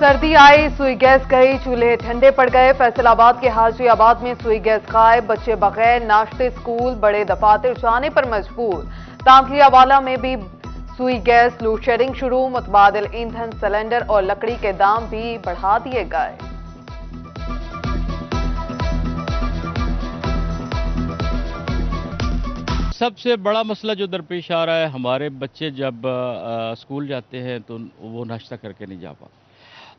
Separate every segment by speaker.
Speaker 1: सर्दी आई, सुई गैस गई, चूल्हे ठंडे पड़ गए। फैसलाबाद के हाजीआबाद में सुई गैस गायब, बच्चे बगैर नाश्ते स्कूल, बड़े दफातर जाने पर मजबूर। तांखलियावाला में भी सुई गैस, लोड शेडिंग शुरू। मुतबादिल ईंधन, सिलेंडर और लकड़ी के दाम भी बढ़ा दिए गए।
Speaker 2: सबसे बड़ा मसला जो दरपेश आ रहा है, हमारे बच्चे जब स्कूल जाते हैं तो वो नाश्ता करके नहीं जा पाते,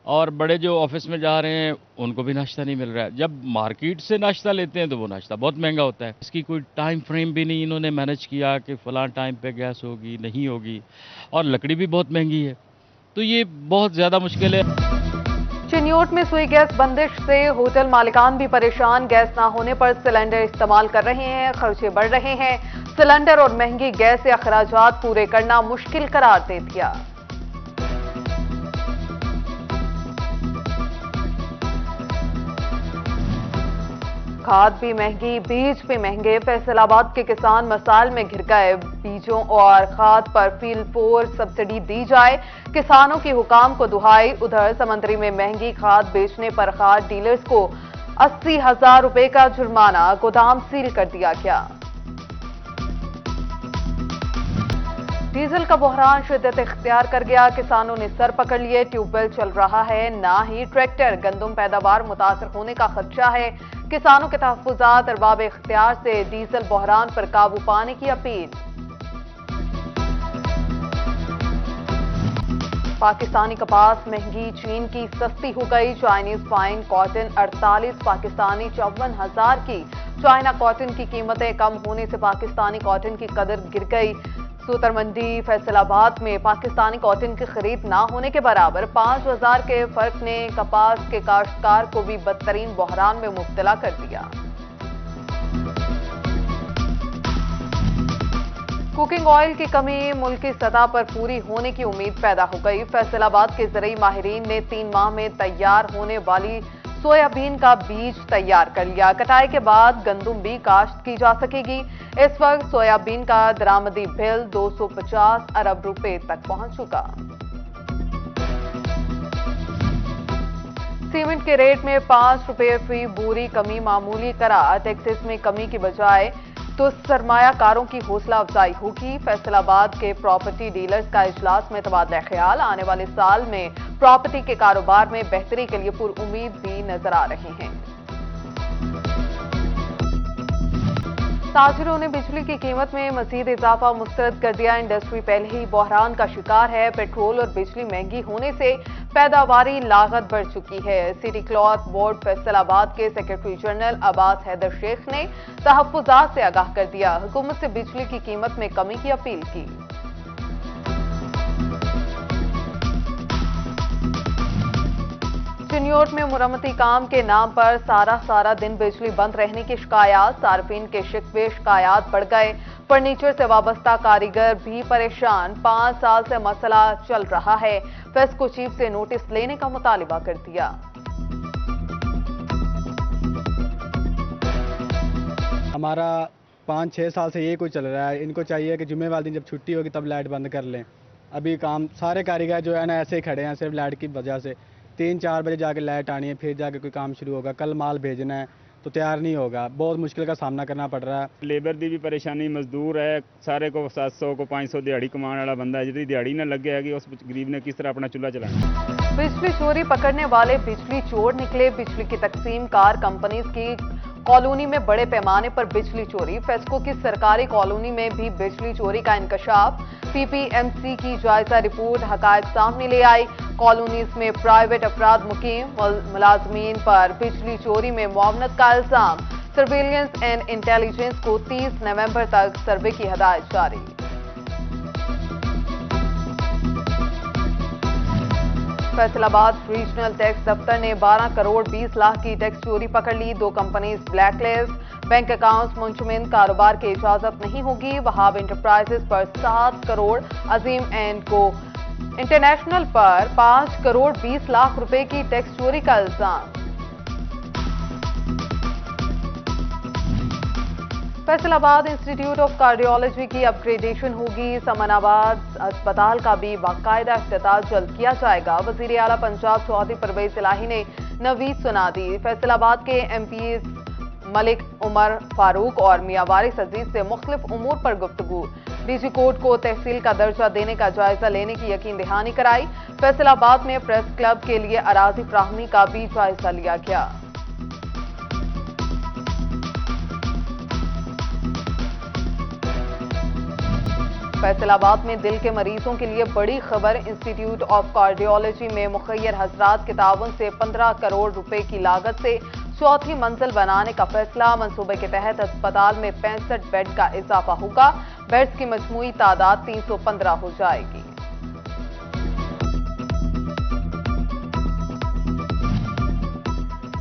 Speaker 2: और बड़े जो ऑफिस में जा रहे हैं उनको भी नाश्ता नहीं मिल रहा है। जब मार्केट से नाश्ता लेते हैं तो वो नाश्ता बहुत महंगा होता है। इसकी कोई टाइम फ्रेम भी नहीं इन्होंने मैनेज किया कि फ़लाँ टाइम पे गैस होगी, नहीं होगी, और लकड़ी भी बहुत महंगी है, तो ये बहुत ज़्यादा मुश्किल है।
Speaker 1: चिन्योट में सुई गैस बंदिश से होटल मालिकान भी परेशान। गैस ना होने पर सिलेंडर इस्तेमाल कर रहे हैं, खर्चे बढ़ रहे हैं। सिलेंडर और महंगी गैस से अखराजात पूरे करना मुश्किल करार दे दिया। खाद भी महंगी, बीज भी महंगे। फैसलाबाद के किसान मसाइल में घिर गए। बीजों और खाद पर फील्ड फोर्स सब्सिडी दी जाए, किसानों की हुकाम को दुहाई। उधर समंदरी में महंगी खाद बेचने पर खाद डीलर्स को 80,000 रुपए का जुर्माना, गोदाम सील कर दिया गया। डीजल का बहरान शिद्दत इख्तियार कर गया, किसानों ने सर पकड़ लिए। ट्यूबवेल चल रहा है, ना ही ट्रैक्टर। गंदम पैदावार मुतासर होने का खदशा है। किसानों के तहफ्फुजात अरबाब इख्तियार से डीजल बहरान पर काबू पाने की अपील। पाकिस्तानी कपास महंगी, चीन की सस्ती हो गई। चाइनीज फाइन कॉटन 48, पाकिस्तानी 54,000 की। चाइना कॉटन की कीमतें कम होने से पाकिस्तानी कॉटन की कदर गिर गई। सूतर मंडी फैसलाबाद में पाकिस्तानी कॉटन की खरीद ना होने के बराबर 5,000 के फर्क ने कपास के काश्तकार को भी बदतरीन बहरान में मुब्तला कर दिया। कुकिंग ऑयल की कमी मुल्की सतह पर पूरी होने की उम्मीद पैदा हो गई। फैसलाबाद के ज़रई माहिरीन ने 3 माह में तैयार होने वाली सोयाबीन का बीज तैयार कर लिया। कटाई के बाद गंदम भी काश्त की जा सकेगी। इस वक्त सोयाबीन का दरामदी बिल 250 अरब रुपए तक पहुंच चुका। सीमेंट के रेट में 5 रुपए फी बोरी कमी मामूली करार। टैक्सेस में कमी की बजाय तो सरमायाकारों की हौसला अफजाई होगी। फैसलाबाद के प्रॉपर्टी डीलर्स का इजलास में तबादला ख्याल। आने वाले साल में प्रॉपर्टी के कारोबार में बेहतरी के लिए पुरुम्मीद भी नजर आ रहे हैं। ताजिरों ने बिजली की कीमत में मजीद इजाफा मुस्तरद कर दिया। इंडस्ट्री पहले ही बहरान का शिकार है। पेट्रोल और बिजली महंगी होने से पैदावारी लागत बढ़ चुकी है। सिटी क्लॉथ बोर्ड फैसलाबाद के सेक्रेटरी जनरल अब्बास हैदर शेख ने तहफ्फुजात से आगाह कर दिया। हुकूमत से बिजली की कीमत में कमी की अपील की। चिन्योट में मुरम्मती काम के नाम पर सारा दिन बिजली बंद रहने की शिकायत। सार्फिन के शिकवे शिकायत बढ़ गए। फर्नीचर से वाबस्ता कारीगर भी परेशान। 5 साल से मसला चल रहा है। फेस्को चीफ से नोटिस लेने का मुतालिबा कर दिया।
Speaker 3: हमारा 5-6 साल से ये कुछ चल रहा है। इनको चाहिए कि जुम्मे वाले दिन जब छुट्टी होगी तब लाइट बंद कर लें। अभी काम सारे कारीगर जो है ना ऐसे ही खड़े हैं, सिर्फ लाइट की वजह से। 3-4 बजे जाके लाइट आनी है, फिर जाके कोई काम शुरू होगा। कल माल भेजना है तो तैयार नहीं होगा। बहुत मुश्किल का सामना करना पड़ रहा है।
Speaker 4: लेबर की भी परेशानी, मजदूर है सारे को 700 को 500 दिहाड़ी कमाने वाला बंदा है, जितनी दिहाड़ी ना लगे है उस गरीब ने किस तरह अपना चूल्हा चलाना।
Speaker 1: बिजली चोरी पकड़ने वाले बिजली चोर निकले। बिजली की तकसीम कार कंपनीज की कॉलोनी में बड़े पैमाने पर बिजली चोरी। फेस्को की सरकारी कॉलोनी में भी बिजली चोरी का इंकशाफ। पीपीएमसी की जायजा रिपोर्ट हकायक सामने ले आई। कॉलोनीज में प्राइवेट अफराद मुकीम। मुलाजमीन पर बिजली चोरी में मुआवनत का इल्जाम। सर्वेलियंस एंड इंटेलिजेंस को 30 नवंबर तक सर्वे की हदायत जारी। फैसलाबाद रीजनल टैक्स दफ्तर ने 12 करोड़ 20 लाख की टैक्स चोरी पकड़ ली। 2 कंपनीज ब्लैकलिस्ट। बैंक अकाउंट्स मुंजमिन, कारोबार की इजाजत नहीं होगी। वहाब इंटरप्राइजेस पर 7 करोड़, अजीम एंड को इंटरनेशनल पर 5 करोड़ 20 लाख रुपए की टैक्स चोरी का इल्जाम। फैसलाबाद इंस्टीट्यूट ऑफ कार्डियोलॉजी की अपग्रेडेशन होगी। समनाबाद अस्पताल का भी बाकायदा इफ्तिताह जल्द किया जाएगा। वजीर आला पंजाब चौधरी परवेज इलाही ने नवीद सुना दी। फैसलाबाद के एमपी मलिक उमर फारूक और मियां वारिस अजीज से मुख्तलिफ उमूर पर गुफ्तगू। डीजी कोर्ट को तहसील का दर्जा देने का जायजा लेने की यकीन दहानी कराई। फैसलाबाद में प्रेस क्लब के लिए अराजी फ्राहमी का भी जायजा लिया गया। फैसलाबाद में दिल के मरीजों के लिए बड़ी खबर। इंस्टीट्यूट ऑफ कार्डियोलॉजी में मुखय्यर हजरात के ताउन से 15 करोड़ रुपए की लागत से चौथी मंजिल बनाने का फैसला। मंसूबे के तहत अस्पताल में 65 बेड का इजाफा होगा। बेड्स की मजमूई तादाद 315 हो जाएगी।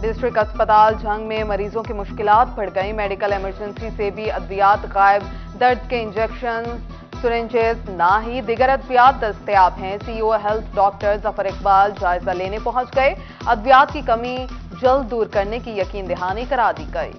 Speaker 1: डिस्ट्रिक्ट अस्पताल झंग में मरीजों की मुश्किलात बढ़ गई। मेडिकल इमरजेंसी से भी अद्वियात गायब। दर्द के इंजेक्शन सिरिंजेस ना ही दिगर अद्वियात दस्तयाब हैं। CEO health doctor Zafar Iqbal जायजा लेने पहुंच गए। अद्वियात की कमी जल्द दूर करने की यकीन दहानी करा दी गई।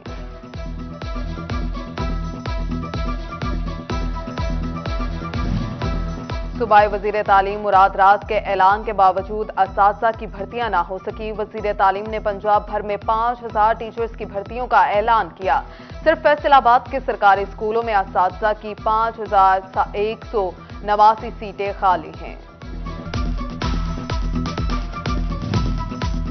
Speaker 1: सूबाई वजीर तालीम मुराद राज के ऐलान के बावजूद असातिज़ा की भर्तियां ना हो सकी। वजीर तालीम ने पंजाब भर में 5000 टीचर्स की भर्तियों का ऐलान किया। सिर्फ फैसलाबाद के सरकारी स्कूलों में असातिज़ा की 5189 सीटें खाली हैं।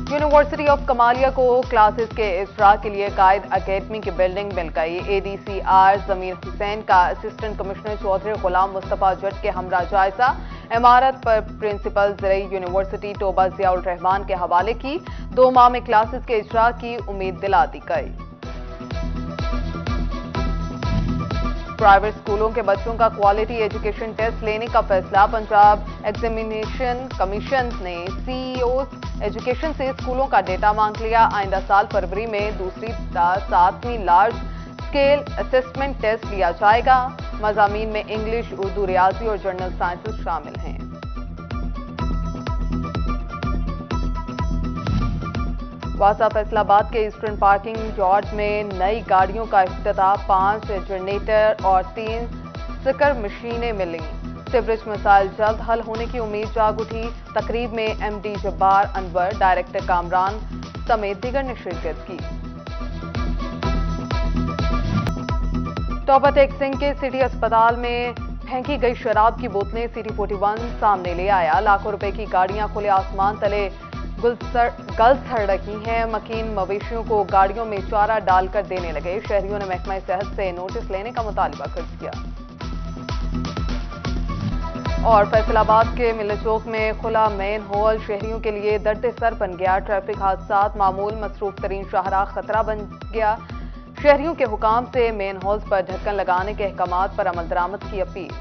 Speaker 1: यूनिवर्सिटी ऑफ कमालिया को क्लासेस के इजरा के लिए कायद अकेडमी की बिल्डिंग मिल गई। एडीसीआर जमीर हुसैन का असिस्टेंट कमिश्नर चौधरी गुलाम मुस्तफा जट के हमरा जायजा। इमारत पर प्रिंसिपल ज़रई यूनिवर्सिटी टोबा जियाउल रहमान के हवाले की। 2 माह में क्लासेस के इजरा की उम्मीद दिला दी गई। प्राइवेट स्कूलों के बच्चों का क्वालिटी एजुकेशन टेस्ट लेने का फैसला। पंजाब एग्जामिनेशन कमीशन ने सीईओ एजुकेशन से स्कूलों का डेटा मांग लिया। आइंदा साल फरवरी में दूसरी 7वीं लार्ज स्केल असेसमेंट टेस्ट लिया जाएगा। मज़ामीन में इंग्लिश, उर्दू, रियाजी और जनरल साइंसेस शामिल हैं। वासा फैसलाबाद के ईस्टर्न पार्किंग यार्ड में नई गाड़ियों का इफ्तिताह। 5 जनरेटर और 3 स्टिकर मशीनें मिली। सीवरेज मसाइल जल्द हल होने की उम्मीद जाग उठी। तकरीब में एमडी जब्बार अनवर, डायरेक्टर कामरान समेत दीगर ने शिरकत की। टॉपर टेक सिंह के सिटी अस्पताल में फेंकी गई शराब की बोतलें सिटी 41 सामने ले आया। लाखों रुपए की गाड़ियां खुले आसमान तले गल सड़ रही हैं। मकीन मवेशियों को गाड़ियों में चारा डालकर देने लगे। शहरियों ने महकमा सेहत से नोटिस लेने का मुतालबा कर दिया। और फैसलाबाद के मिल चौक में खुला मेन होल शहरियों के लिए दर्द सर बन गया। ट्रैफिक हादसात मामूल मसरूफ तरीन शाहराह खतरा बन गया। शहरियों के हुकाम से मेन हॉल्स पर ढक्कन लगाने के अहकामात पर अमल दरामद की अपील।